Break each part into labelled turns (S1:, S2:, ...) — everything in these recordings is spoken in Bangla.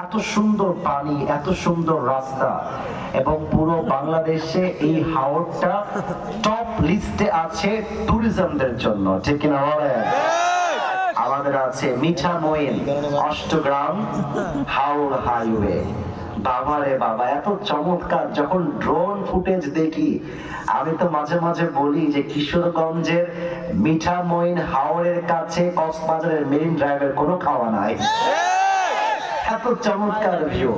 S1: এত সুন্দর পানি, এত সুন্দর রাস্তা, এবং পুরো বাংলাদেশে এই হাওরটা টপ লিস্টে আছে ট্যুরিজমদের জন্য, ঠিক কিনা বলেন? আমাদের আছে মিঠামইন অষ্টগ্রাম হাওর হাইওয়ে। বাবারে বাবা, এত চমৎকার! যখন ড্রোন ফুটেজ দেখি আমি তো মাঝে মাঝে বলি যে কিশোরগঞ্জের মিঠামইন হাওরের কাছে কক্সবাজারের মেরিন ড্রাইভের কোনো খাওয়া নাই। এত চমৎকার ভিউ।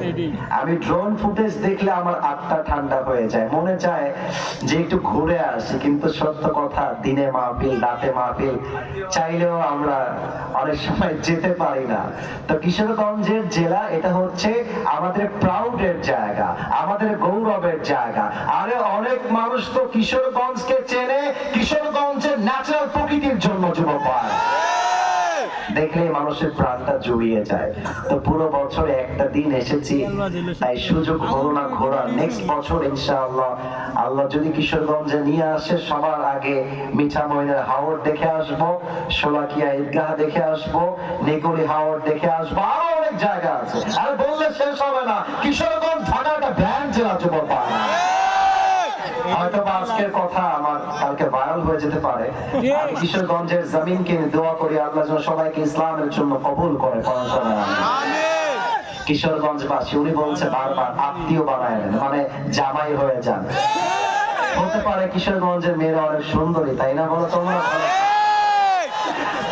S1: আমি ড্রোন ফুটেজ দেখলে আমার আত্মা ঠান্ডা হয়ে যায়, মনে চায় যে একটু ঘুরে আসি, কিন্তু সত্য কথা, দিনে মাহফিল রাতে মাহফিল চাইলেও আমরা অনেক সময় যেতে পারি না। তো কিশোরগঞ্জের জেলা, এটা হচ্ছে আমাদের প্রাউডের জায়গা, আমাদের গৌরবের জায়গা। আরে অনেক মানুষ তো কিশোরগঞ্জকে চেনে কিশোরগঞ্জের ন্যাচারাল প্রকৃতির জন্য, যুবক ভাই, দেখলে মানুষের প্রাণটা জুড়িয়ে যায়। তো পুরো বছরে একটা দিন এসেছি, তাই সুযোগ হলো না ঘোরার। নেক্সট বছর ইনশাআল্লাহ, আল্লাহ যদি কিশোরগঞ্জে নিয়ে আসে, সবার আগে মিঠামইনের হাওর দেখে আসবো, শোলাকিয়া ঈদগাহ দেখে আসবো, নেগুলি হাওর দেখে আসবো, আরো অনেক জায়গা আছে। আর বললে শেষ হবে না, কিশোরগঞ্জ ঢাকা একটা ব্যান্ড জেলা, যুবক ভাই। হয়তো আজকের কথা আমার কালকে ভাইরাল হয়ে যেতে পারে। আমি কিশোরগঞ্জের জমিনকে দোয়া করি আল্লাহ যেন সবাইকে ইসলামের জন্য কবুল করে। কিশোরগঞ্জবাসী, উনি বলছে বারবার আত্মীয় বানায় নেন, মানে জামাই হয়ে যান। হতে পারে কিশোরগঞ্জের মেয়েরা অনেক সুন্দরী, তাই না? বলো তোমরা।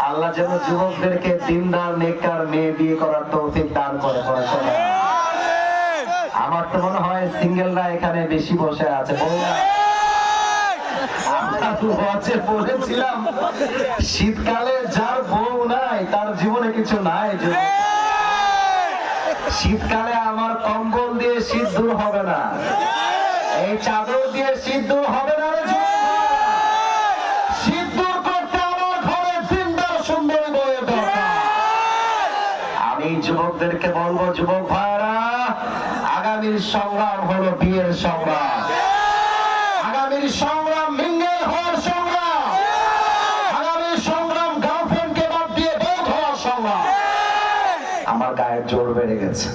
S1: আল্লাহ যেন যুবকদেরকে দিনদার নেককার মেয়ে বিয়ে করার তৌফিক দান করে। আমার তো মনে হয় সিঙ্গেলরা এখানে বেশি বসে আছে। বলেছিলাম শীতকালে যার বউ নাই তার জীবনে কিছু নাই। শীতকালে আমার কম্বল দিয়ে শীত দূর হবে না, এই চাদর দিয়ে শীত দূর হবে না। শীত দূর করতে আমার ঘরে দিনদার সুন্দরী বউয়ের দরকার। আমি যুবকদেরকে বলবো, যুবক ভাইরা, আগামীর সংগ্রাম হলো বিয়ের সংগ্রাম, আগামীর সংগ্রাম মিঙ্গেল হওয়ার সংগ্রাম, আগামীর সংগ্রাম গার্লফ্রেন্ডকে বাদ দিয়ে বউ হওয়ার সংগ্রাম। আমার গায়ের জোর বেড়ে গেছে।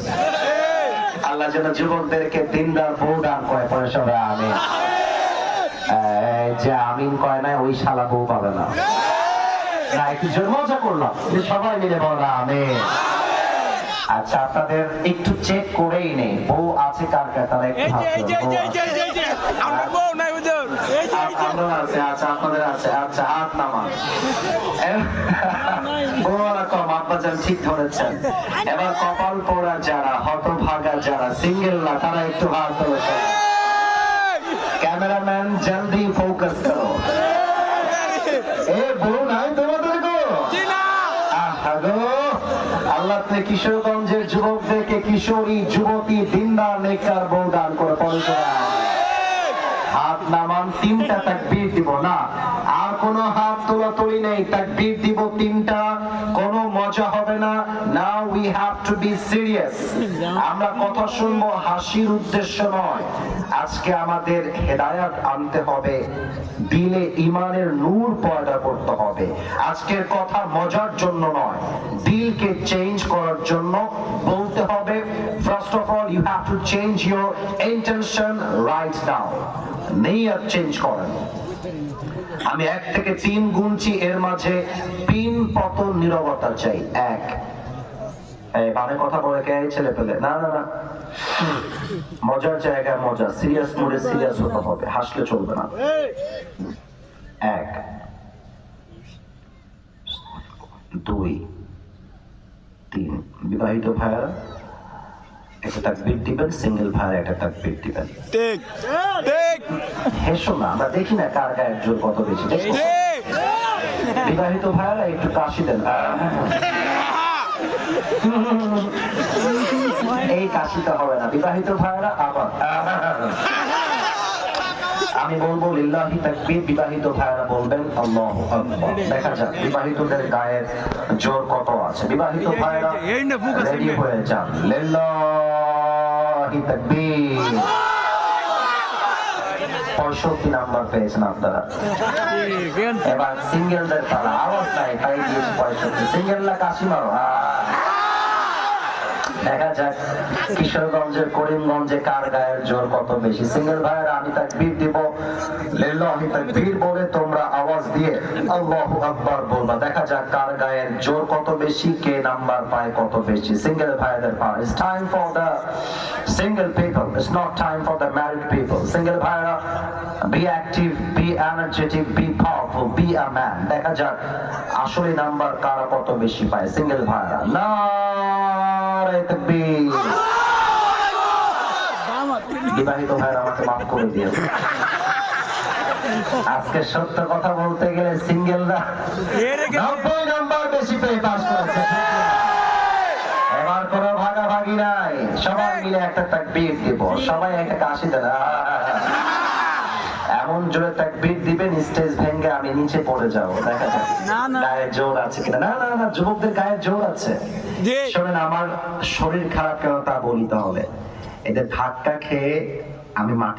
S1: আল্লাহ যেন যুবকদেরকে দিনদার বউ দান করে। পরে সবাই আমিন। যে আমিন কয় না, ওই শালা বউ পাবে না। একটু জোর মজা করলাম, সবাই মিলে বললাম আমিন। আচ্ছা, আপনাদের একটু চেক করেই নেই বউ আছে কার কার, তারা একটু আচ্ছা আপনাদের আছে। আচ্ছা, হাত নামান। কম আব্বাজান ঠিক ধরেছেন। এবার কপাল পোড়া যারা, হতভাগা যারা, সিঙ্গেল না, তারা একটু হাত তুলেছেন। ক্যামেরাম্যান জলদি ফোকাস করো। এ বউ নাই তোমাদের গো? আল্লাহ কিশোরগঞ্জের যুবকদেরকে কিশোরী যুবতী দিনদার নেককার বউ দান করে। হাত নামান, তিনটা তাকবীর দিব না, আর কোনো হাত তোলা তুলি নেই। তাকবীর দিব তিনটা, কোনো মজা হবে না। Now we have to be serious. আমরা কথা শুনবো, হাসির উদ্দেশ্য নয়। আজকে আমাদের হেদায়াত আনতে হবে, দিলে ইমানের নূর পয়দা করতে হবে। আজকের কথা মজার জন্য নয়, দিলকে চেঞ্জ করার জন্য বলতে হবে। First of all you have to change your intention right now. নিয়ত চেঞ্জ করেন। আমি 1 থেকে 3 গুনছি, এর মাঝে 3 পতন নীরবতা চাই। 1, এই মানে কথা বলে কে ছেলে পেলে? না না না, মজার জায়গায় মজা, সিরিয়াস মোডে সিরিয়াস হতে হবে, হাসলে চলবে না। 1, 2, 3। বিবাহিত ভাইরা একটা তাকবীর দিবেন, সিঙ্গেল ভাইরা একটা তাকবীর দিবেন। ঠিক ঠিক। হেসো না, আমরা দেখি না কার গায়ের জোর কত বেশি। বিবাহিত ভাইরা একটু কাশি দেন। এই কাশিটা হবে না। বিবাহিত ভাইরা আবার আমি বলবো লিল্লাহি তাকবীর, বিবাহিত ভাইরা বলবেন আল্লাহু আকবার। দেখা যাক বিবাহিতদের গায়ের জোর কত আছে। বিবাহিত ভাইরা রেডি হয়ে যান। লিল্লাহি তাকবীর। 65 নাম্বার পেয়েছেন আপনারা। এবার সিঙ্গেলদের পালা, আওয়াজ নাই তাই 65। সিঙ্গেলরা কাশি মারো। দেখা যাক কিশোরগঞ্জের করিমগঞ্জে কার গায়ের জোর কত বেশি। সিঙ্গেল ভাইয়েরা আমি তাকবীর দিব, লিল্লাহি তাকবীর বলে তোমরা আওয়াজ দিয়ে আল্লাহু আকবার বলবা। দেখা যাক কার গায়ের জোর কত বেশি, কে নাম্বার পায় কত বেশি। সিঙ্গেল ভাইদের পাওয়ার। It's time for the single people. It's not time for the married people. Single ভাইরা, be active, be energetic, be powerful, be a man. দেখা যাক আসলে নাম্বার কারা কত বেশি পায়। সিঙ্গেল ভাইরা নারে তাকবীর। বিবাহিত ভাইরা আমাকে মাফ করে দিও। আজকে সত্য কথা বলতে গেলে সিঙ্গেলরা 90 নাম্বার বেশি পেয়ে পাস করেছে। এবার কোনো ভাগাভাগি নাই, সবাই মিলে একটা তাকবীর দিব, সবাই একটা কাশি দেন। এমন জোরে তাকবীর দিবেন স্টেজ ভেঙে আমি নিচে পড়ে যাবো। দেখা যাক গায়ে জোর আছে কিনা। না না না, যুবকদের গায়ে জোর আছে। শোনেন, আমার শরীর খারাপ কেন তা বলি তাহলে। এদের ধাক্কা খেয়ে আমি মাটি